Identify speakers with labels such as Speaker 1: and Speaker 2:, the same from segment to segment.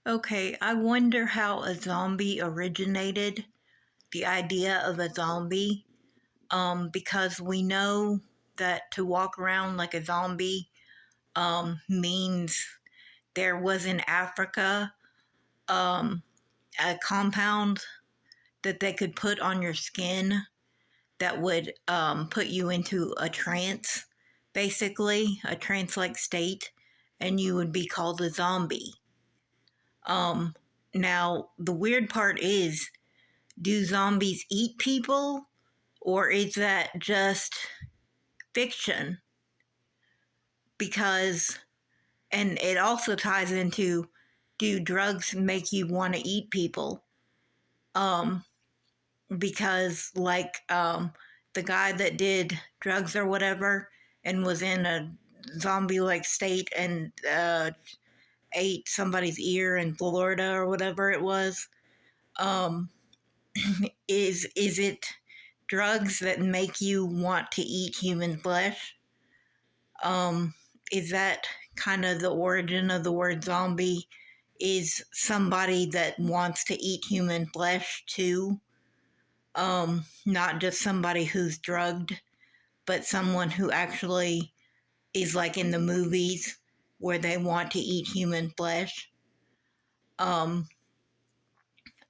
Speaker 1: Okay, I wonder how a zombie originated, the idea of a zombie, because we know that to walk around like a zombie means there was in Africa um, a compound that they could put on your skin that would put you into a trance, basically, a trance like state, and you would be called a zombie. Um, Now, the weird part is, do zombies eat people, or is that just fiction? Because, and it also ties into, do drugs make you want to eat people? Um, because, the guy that did drugs or whatever and was in a zombie like state and ate somebody's ear in Florida or whatever it was. Um, is it drugs that make you want to eat human flesh? Um, is that kind of the origin of the word zombie? Is somebody that wants to eat human flesh too? Not just somebody who's drugged, but someone who actually is like in the movies where they want to eat human flesh. Um,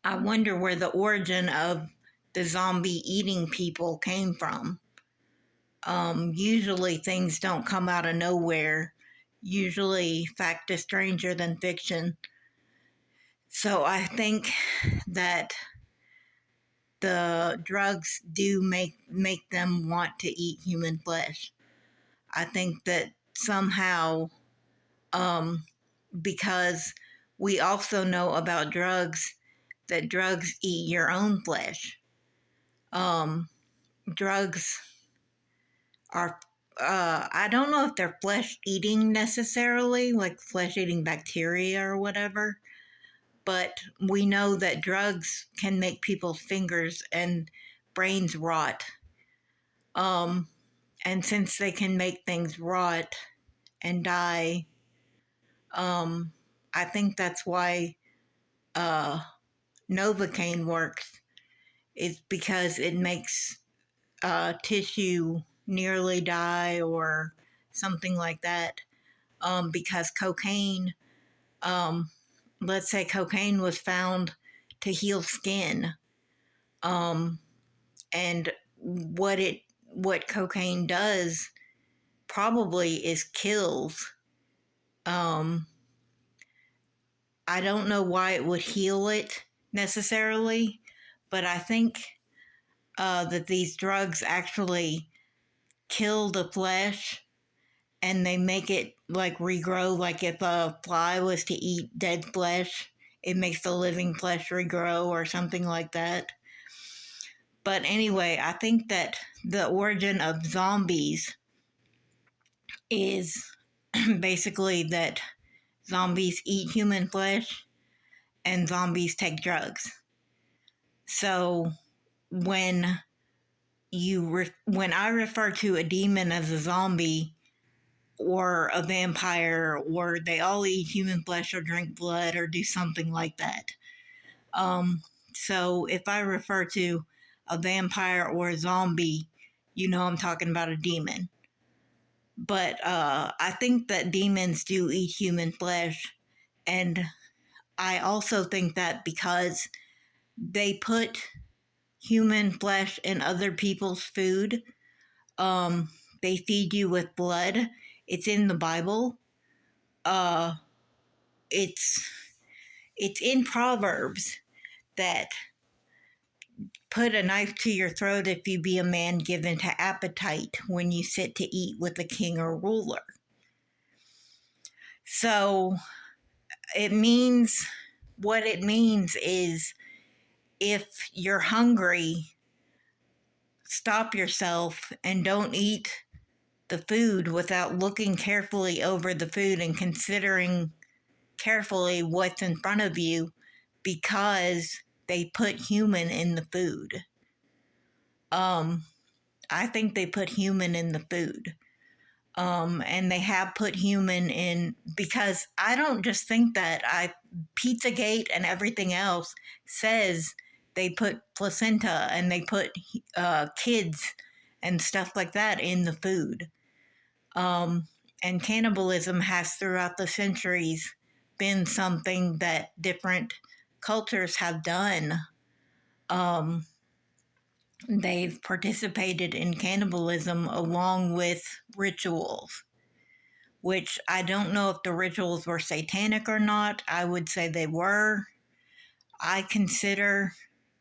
Speaker 1: I wonder where the origin of the zombie eating people came from. Usually things don't come out of nowhere. Usually fact is stranger than fiction. So I think that the drugs do make them want to eat human flesh. I think that somehow, um, because we also know about drugs, that drugs eat your own flesh. Um, Drugs are I don't know if they're flesh eating necessarily, like flesh eating bacteria or whatever, but we know that drugs can make people's fingers and brains rot. Um, and since they can make things rot and die, um, I think that's why uh, Novocaine works, is because it makes tissue nearly die or something like that. Because cocaine, um, let's say cocaine was found to heal skin, um, and what cocaine does probably is kills. Um, I don't know why it would heal it necessarily, but I think that these drugs actually kill the flesh and they make it like regrow. Like if a fly was to eat dead flesh, it makes the living flesh regrow or something like that. But anyway, I think that the origin of zombies is basically that zombies eat human flesh and zombies take drugs. So when when I refer to a demon as a zombie, or a vampire, or they all eat human flesh or drink blood or do something like that. Um, so if I refer to a vampire or a zombie, you know I'm talking about a demon. But I think that demons do eat human flesh, and I also think that because they put human flesh in other people's food, um, they feed you with blood. It's in the Bible. Uh, it's it's in Proverbs that put a knife to your throat if you be a man given to appetite when you sit to eat with a king or ruler. So it means, what it means is, if you're hungry, stop yourself and don't eat the food without looking carefully over the food and considering carefully what's in front of you, because they put human in the food. Um, I think they put human in the food. And they have put human in, because I don't just think that. Pizzagate and everything else says they put placenta and they put kids and stuff like that in the food. Um, and cannibalism has throughout the centuries been something that different cultures have done. Um, they've participated in cannibalism along with rituals, which I don't know if the rituals were satanic or not. I would say they were. I consider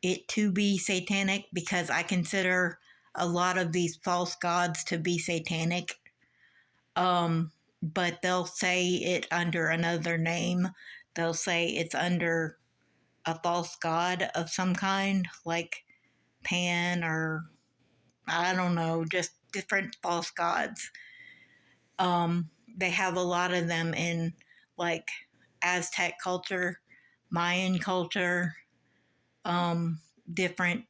Speaker 1: it to be satanic because I consider a lot of these false gods to be satanic. But they'll say it under another name. They'll say it's under a false god of some kind, like Pan, or I don't know, just different false gods. They have a lot of them in like Aztec culture, Mayan culture, um, different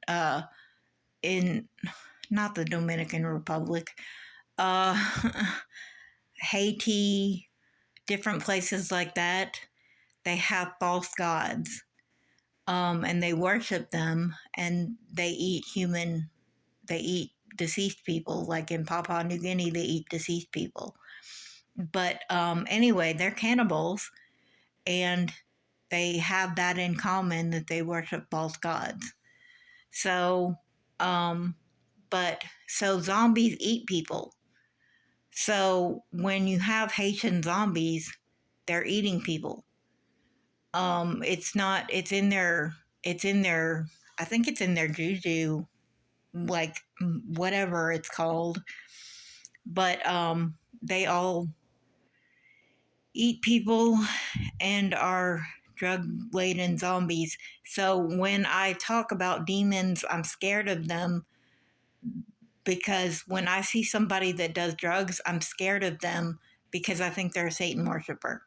Speaker 1: in not the Dominican Republic, uh, Haiti, different places like that. They have false gods, and they worship them, and they eat human. They eat deceased people. Like in Papua New Guinea, they eat deceased people. But anyway, they're cannibals, and they have that in common, that they worship false gods. So, um, so zombies eat people. So when you have Haitian zombies, they're eating people. It's not. It's in their. It's in their. I think it's in their juju, like whatever it's called. But they all eat people and are drug laden zombies. So when I talk about demons, I'm scared of them, because when I see somebody that does drugs, I'm scared of them because I think they're a Satan worshiper.